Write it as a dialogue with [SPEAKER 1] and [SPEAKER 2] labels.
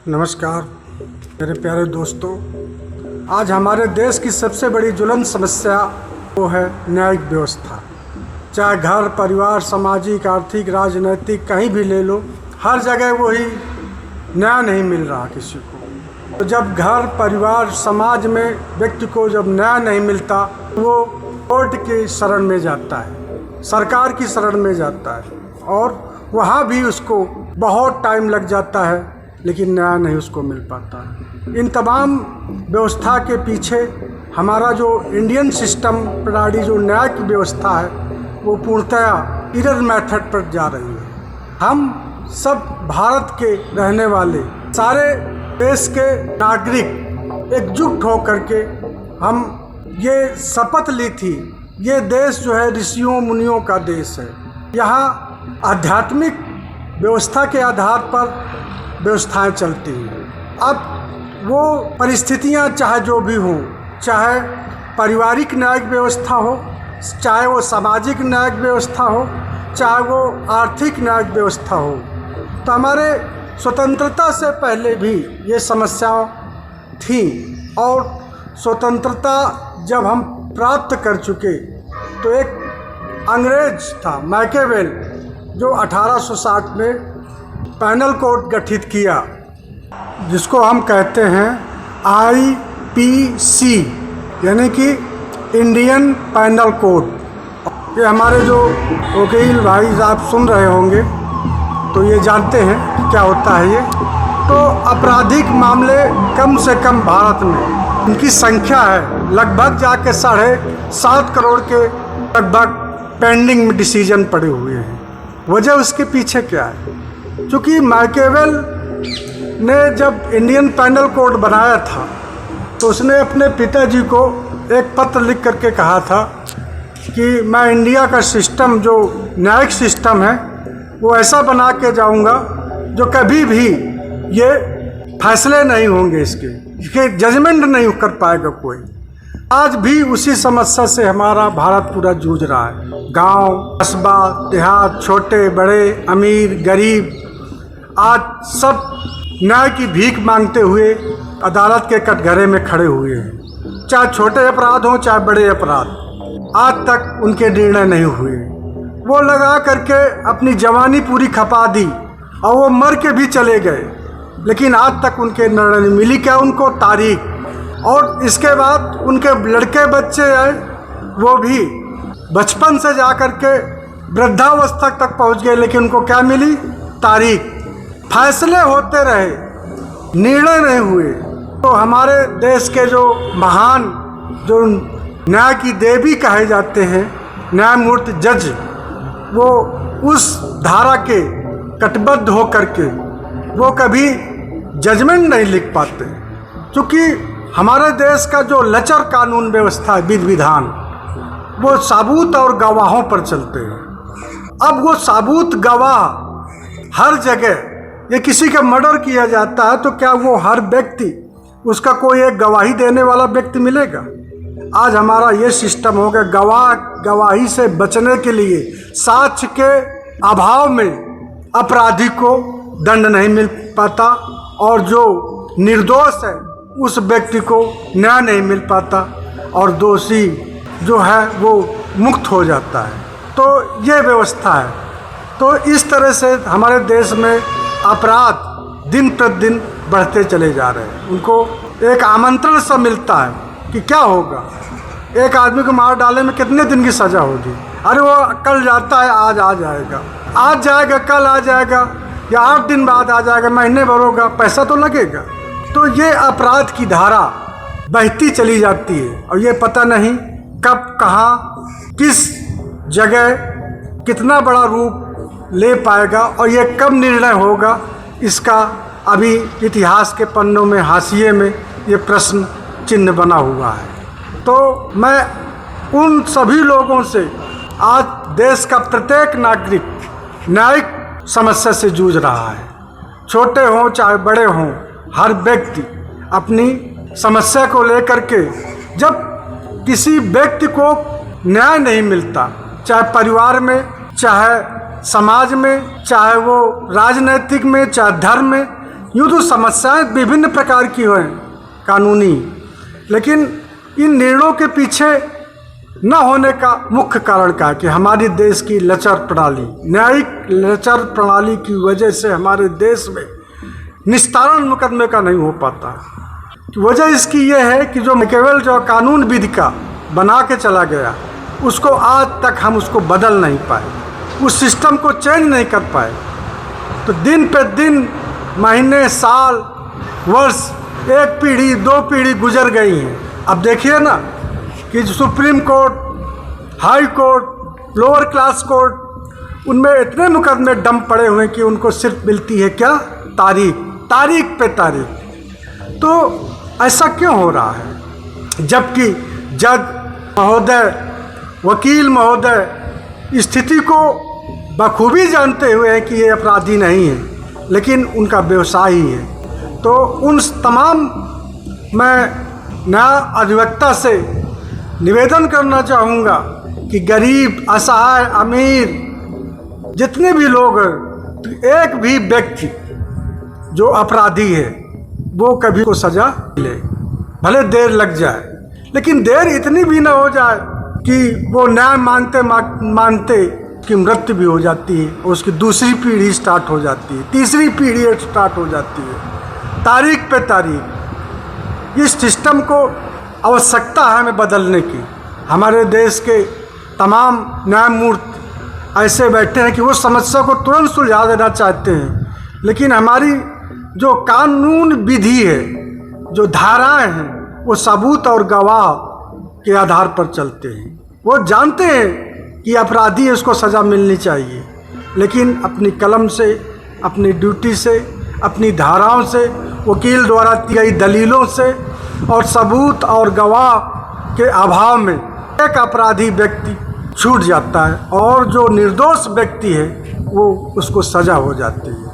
[SPEAKER 1] नमस्कार मेरे प्यारे दोस्तों। आज हमारे देश की सबसे बड़ी ज्वलंत समस्या वो है न्यायिक व्यवस्था। चाहे घर, परिवार, सामाजिक, आर्थिक, राजनीतिक कहीं भी ले लो, हर जगह वही न्याय नहीं मिल रहा किसी को। तो जब घर, परिवार, समाज में व्यक्ति को जब न्याय नहीं मिलता, वो कोर्ट की शरण में जाता है, सरकार की शरण में जाता है और वहाँ भी उसको बहुत टाइम लग जाता है, लेकिन न्याय नहीं उसको मिल पाता। इन तमाम व्यवस्था के पीछे हमारा जो इंडियन सिस्टम प्रणाली, जो न्याय की व्यवस्था है, वो पूर्णतया एरर मेथड पर जा रही है। हम सब भारत के रहने वाले सारे देश के नागरिक एकजुट होकर के हम ये शपथ ली थी, ये देश जो है ऋषियों मुनियों का देश है। यहाँ आध्यात्मिक व्यवस्था के आधार पर व्यवस्थाएं चलती हैं। अब वो परिस्थितियां चाहे जो भी हों, चाहे पारिवारिक न्यायिक व्यवस्था हो, चाहे वो सामाजिक न्यायिक व्यवस्था हो, चाहे वो आर्थिक न्यायिक व्यवस्था हो, तो हमारे स्वतंत्रता से पहले भी ये समस्याएं थी। और स्वतंत्रता जब हम प्राप्त कर चुके तो एक अंग्रेज था मैकियावेली, जो 1860 में पैनल कोड गठित किया, जिसको हम कहते हैं IPC, यानी कि इंडियन पैनल कोड। ये हमारे जो वकील भाई आप सुन रहे होंगे तो ये जानते हैं कि क्या होता है ये। तो आपराधिक मामले कम से कम भारत में उनकी संख्या है लगभग जाके 7.5 करोड़ के लगभग पेंडिंग में डिसीजन पड़े हुए हैं। वजह उसके पीछे क्या है? क्योंकि मैकियावेली ने जब इंडियन पैनल कोड बनाया था तो उसने अपने पिताजी को एक पत्र लिख करके कहा था कि मैं इंडिया का सिस्टम, जो न्यायिक सिस्टम है, वो ऐसा बना के जाऊंगा जो कभी भी ये फैसले नहीं होंगे, इसके जजमेंट नहीं कर पाएगा कोई। आज भी उसी समस्या से हमारा भारत पूरा जूझ रहा है। गांव, कस्बा, देहात, छोटे बड़े, अमीर, गरीब, आज सब न्याय की भीख मांगते हुए अदालत के कटघरे में खड़े हुए हैं। चाहे छोटे अपराध हों चाहे बड़े अपराध, आज तक उनके निर्णय नहीं हुए। वो लगा करके अपनी जवानी पूरी खपा दी और वो मर के भी चले गए, लेकिन आज तक उनके निर्णय नहीं मिली। क्या उनको तारीख? और इसके बाद उनके लड़के बच्चे आए, वो भी बचपन से जा कर के वृद्धावस्था तक पहुंच गए, लेकिन उनको क्या मिली? तारीख। फैसले होते रहे, निर्णय नहीं हुए। तो हमारे देश के जो महान, जो न्याय की देवी कहे जाते हैं, न्यायमूर्ति जज, वो उस धारा के कटिबद्ध होकर के वो कभी जजमेंट नहीं लिख पाते, क्योंकि हमारे देश का जो लचर कानून व्यवस्था है, विधि विधान, वो साबूत और गवाहों पर चलते हैं। अब वो साबूत गवाह हर जगह, ये किसी का मर्डर किया जाता है तो क्या वो हर व्यक्ति, उसका कोई एक गवाही देने वाला व्यक्ति मिलेगा? आज हमारा ये सिस्टम हो गया, गवाही से बचने के लिए साक्ष्य के अभाव में अपराधी को दंड नहीं मिल पाता और जो निर्दोष है उस व्यक्ति को न्याय नहीं मिल पाता और दोषी जो है वो मुक्त हो जाता है। तो ये व्यवस्था है। तो इस तरह से हमारे देश में अपराध दिन प्रतिदिन बढ़ते चले जा रहे हैं। उनको एक आमंत्रण सा मिलता है कि क्या होगा, एक आदमी को मार डाले में कितने दिन की सज़ा होगी? अरे वो कल जाता है, आज आ जाएगा, आज जाएगा, कल आ जाएगा, या 8 दिन बाद आ जाएगा, महीने भर होगा, पैसा तो लगेगा। तो ये अपराध की धारा बहती चली जाती है और ये पता नहीं कब, कहाँ, किस जगह कितना बड़ा रूप ले पाएगा और ये कब निर्णय होगा, इसका अभी इतिहास के पन्नों में, हाशिए में ये प्रश्न चिन्ह बना हुआ है। तो मैं उन सभी लोगों से, आज देश का प्रत्येक नागरिक न्यायिक समस्या से जूझ रहा है, छोटे हों चाहे बड़े हों, हर व्यक्ति अपनी समस्या को लेकर के, जब किसी व्यक्ति को न्याय नहीं मिलता, चाहे परिवार में, चाहे समाज में, चाहे वो राजनीतिक में, चाहे धर्म में, यूँ तो समस्याएं विभिन्न प्रकार की हैं कानूनी, लेकिन इन निर्णयों के पीछे न होने का मुख्य कारण क्या है कि हमारे देश की लचर प्रणाली, न्यायिक लचर प्रणाली की वजह से हमारे देश में निस्तारण मुकदमे का नहीं हो पाता। वजह इसकी ये है कि जो केवल जो कानून विधि का बना के चला गया, उसको आज तक हम उसको बदल नहीं पाए, उस सिस्टम को चेंज नहीं कर पाए। तो दिन पे दिन, महीने, साल, वर्ष, एक पीढ़ी, दो पीढ़ी गुजर गई हैं। अब देखिए ना कि supreme court, high court, lower class court, उनमें इतने मुकदमे डंप पड़े हुए हैं कि उनको सिर्फ मिलती है क्या? तारीख, तारीख पे तारीख। तो ऐसा क्यों हो रहा है? जबकि जज महोदय, वकील महोदय स्थिति को बखूबी जानते हुए हैं कि ये अपराधी नहीं है, लेकिन उनका व्यवसाय ही है। तो उन तमाम, मैं न्याय अधिवक्ता से निवेदन करना चाहूँगा कि गरीब, असहाय, अमीर, जितने भी लोग हैं, तो एक भी व्यक्ति जो अपराधी है वो कभी को सज़ा मिले, भले देर लग जाए, लेकिन देर इतनी भी ना हो जाए कि वो न्याय मांगते मांगते की मृत्यु भी हो जाती है, उसकी दूसरी पीढ़ी स्टार्ट हो जाती है, तीसरी पीढ़ी स्टार्ट हो जाती है, तारीख पे तारीख। इस सिस्टम को आवश्यकता है हमें बदलने की। हमारे देश के तमाम न्यायमूर्ति ऐसे बैठे हैं कि वो समस्या को तुरंत सुलझा देना चाहते हैं, लेकिन हमारी जो कानून विधि है, जो धाराएं हैं, वो सबूत और गवाह के आधार पर चलते हैं। वो जानते हैं कि अपराधी है, उसको सज़ा मिलनी चाहिए, लेकिन अपनी कलम से, अपनी ड्यूटी से, अपनी धाराओं से, वकील द्वारा दी गई दलीलों से और सबूत और गवाह के अभाव में एक अपराधी व्यक्ति छूट जाता है और जो निर्दोष व्यक्ति है वो उसको सज़ा हो जाती है।